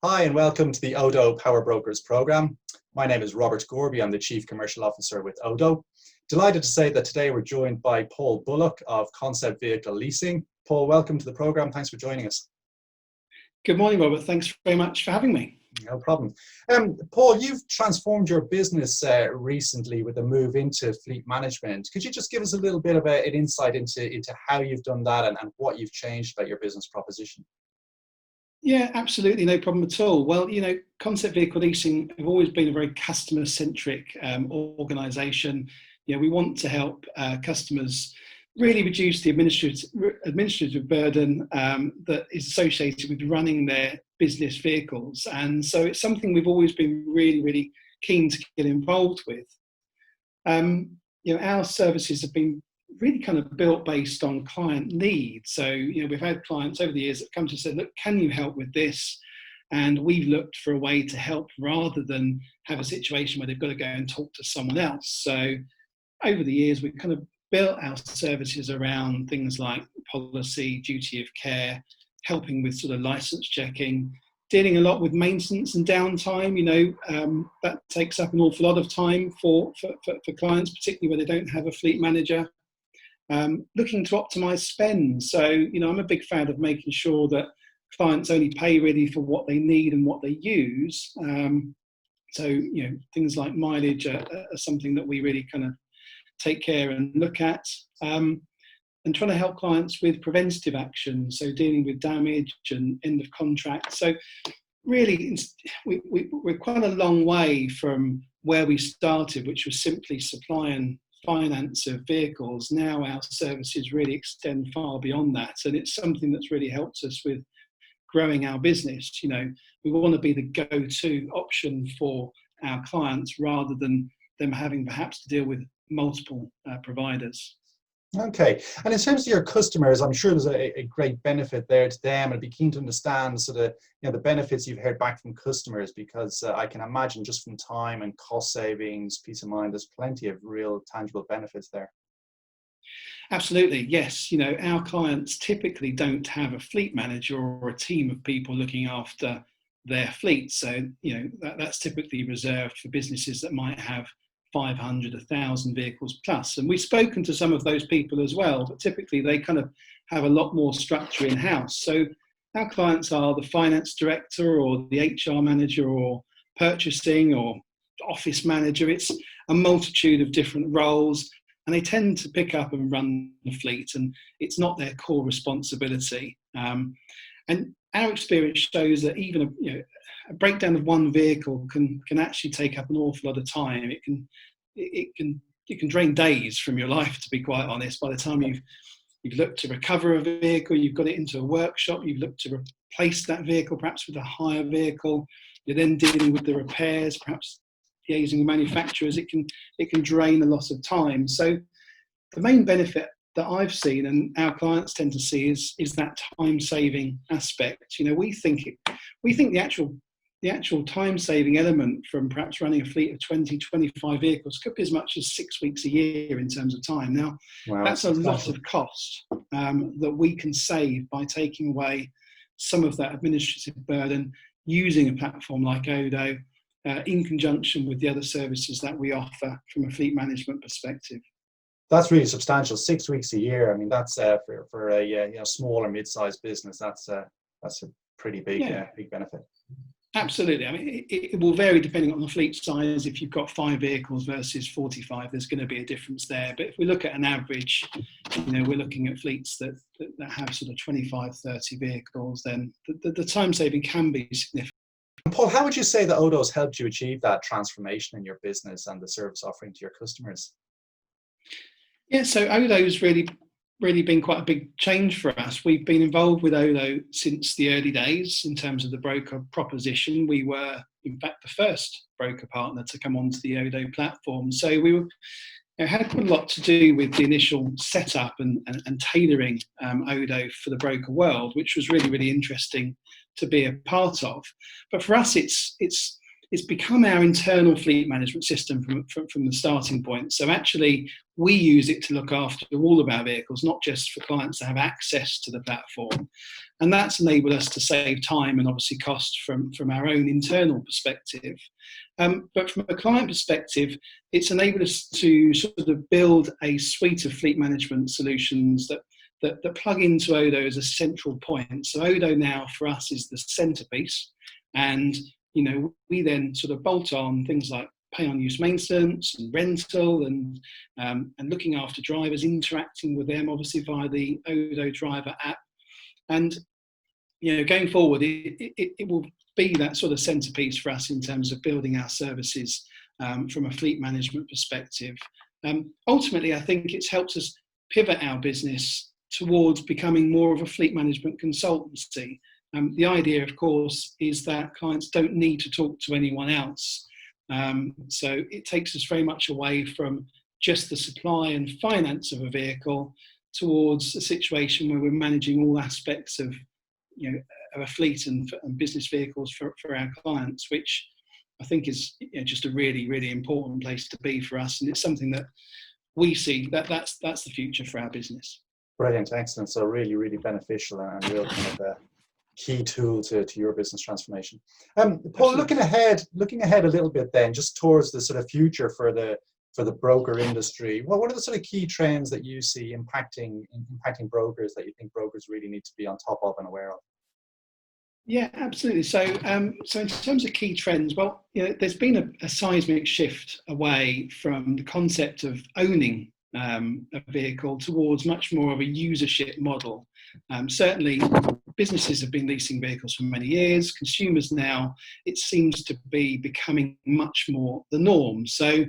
Hi and welcome to the ODO Power Brokers program. My name is Robert Gorby. I'm the Chief Commercial Officer with ODO. Delighted to say that today we're joined by Paul Bulloch of Concept Vehicle Leasing. Paul, welcome to the program. Thanks for joining us. Good morning, Robert. Thanks very much for having me. No problem. Paul, you've transformed your business recently with a move into fleet management. Could you just give us a little bit of an insight into how you've done that and what you've changed about your business proposition? Yeah, absolutely, no problem at all. Well, Concept Vehicle Leasing have always been a very customer-centric organisation. We want to help customers really reduce the administrative burden that is associated with running their business vehicles. And so it's something we've always been really keen to get involved with. Our services have been really kind of built based on client needs. So, we've had clients over the years that come to say, look, can you help with this? And we've looked for a way to help rather than have a situation where they've got to go and talk to someone else. So over the years, we've kind of built our services around things like policy, duty of care, helping with sort of license checking, dealing a lot with maintenance and downtime. That takes up an awful lot of time for clients, particularly where they don't have a fleet manager. Looking to optimize spend. So, I'm a big fan of making sure that clients only pay really for what they need and what they use. So, things like mileage are something that we really kind of take care and look at. And trying to help clients with preventative action, so dealing with damage and end of contract. So really, we're quite a long way from where we started, which was simply supply and finance of vehicles. Now our services really extend far beyond that, and it's something that's really helped us with growing our business. We want to be the go-to option for our clients rather than them having perhaps to deal with multiple providers. Okay, and in terms of your customers, I'm sure there's a great benefit there to them. I'd be keen to understand sort of the benefits you've heard back from customers, because I can imagine just from time and cost savings, peace of mind, there's plenty of real tangible benefits there. Absolutely, yes. Our clients typically don't have a fleet manager or a team of people looking after their fleet. So, that's typically reserved for businesses that might have 500, 1,000 vehicles plus. And we've spoken to some of those people as well, but typically they kind of have a lot more structure in-house. So our clients are the finance director or the HR manager or purchasing or office manager. It's a multitude of different roles, and they tend to pick up and run the fleet, and it's not their core responsibility. And our experience shows that even a breakdown of one vehicle can actually take up an awful lot of time. It can drain days from your life, to be quite honest. By the time you've looked to recover a vehicle, you've got it into a workshop, you've looked to replace that vehicle perhaps with a higher vehicle, you're then dealing with the repairs, perhaps liaising with manufacturers. It can drain a lot of time. So the main benefit that I've seen and our clients tend to see is that time-saving aspect. We think the actual time-saving element from perhaps running a fleet of 20, 25 vehicles could be as much as 6 weeks a year in terms of time. Now, wow, that's a lot of cost that we can save by taking away some of that administrative burden using a platform like ODO in conjunction with the other services that we offer from a fleet management perspective. That's really substantial. 6 weeks a year. I mean, that's for a small or mid-sized business. That's a pretty big big benefit. Absolutely. I mean, it will vary depending on the fleet size. If you've got 5 vehicles versus 45, there's going to be a difference there. But if we look at an average, we're looking at fleets that have sort of 25, 30 vehicles, then the time saving can be significant. Paul, how would you say that ODO has helped you achieve that transformation in your business and the service offering to your customers? Yeah, so ODO's really been quite a big change for us. We've been involved with ODO since the early days in terms of the broker proposition. We were, in fact, the first broker partner to come onto the ODO platform. So we had quite a lot to do with the initial setup and tailoring ODO for the broker world, which was really interesting to be a part of. But for us, it's it's become our internal fleet management system from the starting point. So actually, we use it to look after all of our vehicles, not just for clients to have access to the platform. And that's enabled us to save time and obviously cost from our own internal perspective. But from a client perspective, it's enabled us to sort of build a suite of fleet management solutions that plug into ODO as a central point. So ODO now for us is the centerpiece, and we then sort of bolt on things like pay on use maintenance and rental and looking after drivers, interacting with them obviously via the ODO driver app. And going forward, it will be that sort of centerpiece for us in terms of building our services from a fleet management perspective. Ultimately, I think it's helped us pivot our business towards becoming more of a fleet management consultancy. The idea, of course, is that clients don't need to talk to anyone else. So it takes us very much away from just the supply and finance of a vehicle towards a situation where we're managing all aspects of a fleet and business vehicles for our clients, which I think is just a really, really important place to be for us. And it's something that we see that's the future for our business. Brilliant, excellent. So really, really beneficial and real kind of a key tool to your business transformation. Paul, looking ahead a little bit then, just towards the sort of future for the broker industry, well, what are the sort of key trends that you see impacting brokers that you think brokers really need to be on top of and aware of? Yeah, absolutely. So in terms of key trends, well, there's been a seismic shift away from the concept of owning a vehicle towards much more of a usership model. Certainly, businesses have been leasing vehicles for many years. Consumers now, it seems to be becoming much more the norm. So,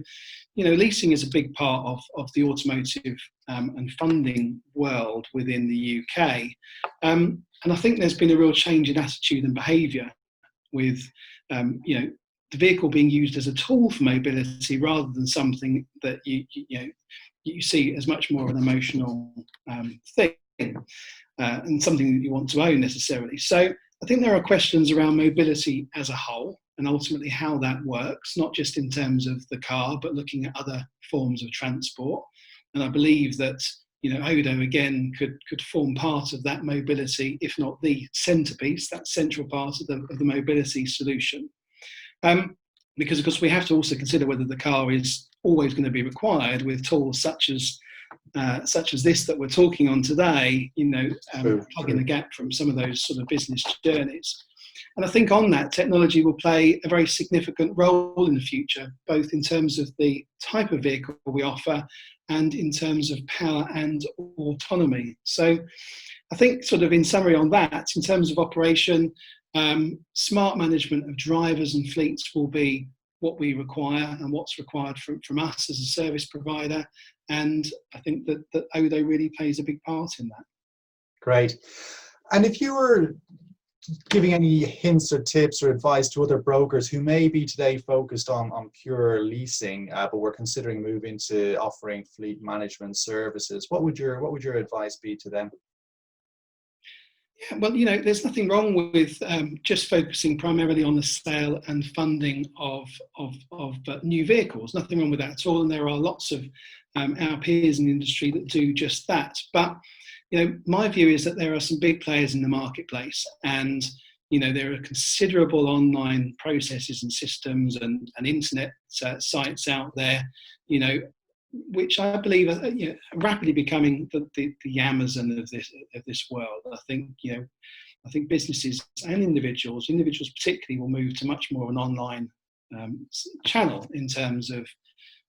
leasing is a big part of the automotive and funding world within the UK. And I think there's been a real change in attitude and behaviour with, the vehicle being used as a tool for mobility rather than something that you see as much more of an emotional thing and something that you want to own necessarily. So I think there are questions around mobility as a whole and ultimately how that works, not just in terms of the car, but looking at other forms of transport. And I believe that ODO again could form part of that mobility, if not the centerpiece, that central part of the mobility solution. Because of course we have to also consider whether the car is always going to be required with tools such as this that we're talking on today, plugging the gap from some of those sort of business journeys. And I think on that, technology will play a very significant role in the future, both in terms of the type of vehicle we offer and in terms of power and autonomy. So I think sort of in summary on that, in terms of operation, smart management of drivers and fleets will be what we require and what's required from us as a service provider. And I think that ODO really plays a big part in that. Great. And if you were giving any hints or tips or advice to other brokers who may be today focused on pure leasing, but we're considering moving into offering fleet management services, what would your advice be to them? Yeah, well, there's nothing wrong with just focusing primarily on the sale and funding of new vehicles. Nothing wrong with that at all. And there are lots of our peers in the industry that do just that. But my view is that there are some big players in the marketplace, and there are considerable online processes and systems and internet sites out there, which I believe are rapidly becoming the Amazon of this world. I think businesses and individuals particularly, will move to much more of an online channel in terms of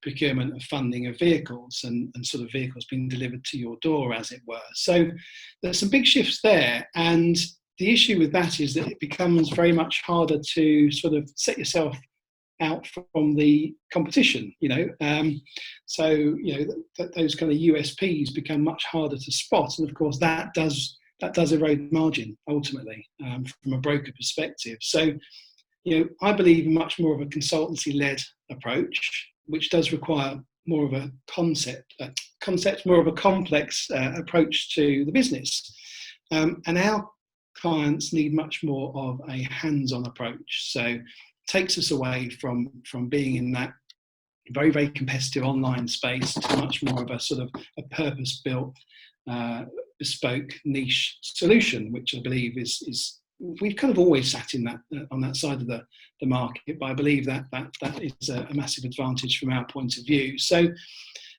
procurement and funding of vehicles and sort of vehicles being delivered to your door, as it were. So there's some big shifts there, and the issue with that is that it becomes very much harder to sort of set yourself out from the competition, so those kind of USPs become much harder to spot, and of course that does erode margin ultimately from a broker perspective. So I believe in much more of a consultancy-led approach, which does require more of a more of a complex approach to the business, and our clients need much more of a hands-on approach. So takes us away from being in that very, very competitive online space to much more of a sort of a purpose-built, bespoke niche solution, which I believe is we've kind of always sat in that on that side of the market, but I believe that is a massive advantage from our point of view. So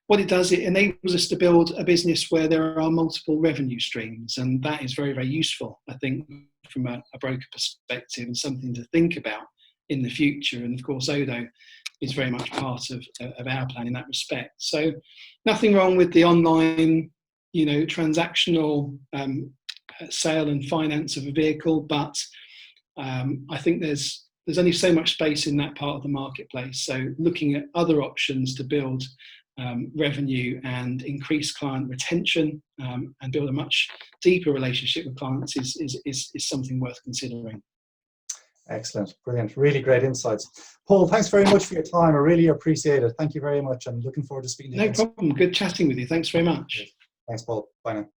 what it does, it enables us to build a business where there are multiple revenue streams, and that is very, very useful, I think, from a broker perspective, and something to think about in the future. And of course, ODO is very much part of our plan in that respect. So nothing wrong with the online, transactional sale and finance of a vehicle, but I think there's only so much space in that part of the marketplace. So looking at other options to build revenue and increase client retention and build a much deeper relationship with clients is something worth considering. Excellent, brilliant, really great insights. Paul, thanks very much for your time. I really appreciate it. Thank you very much. I'm looking forward to speaking to you. No problem. Good chatting with you. Thanks very much. Thanks, Paul. Bye now.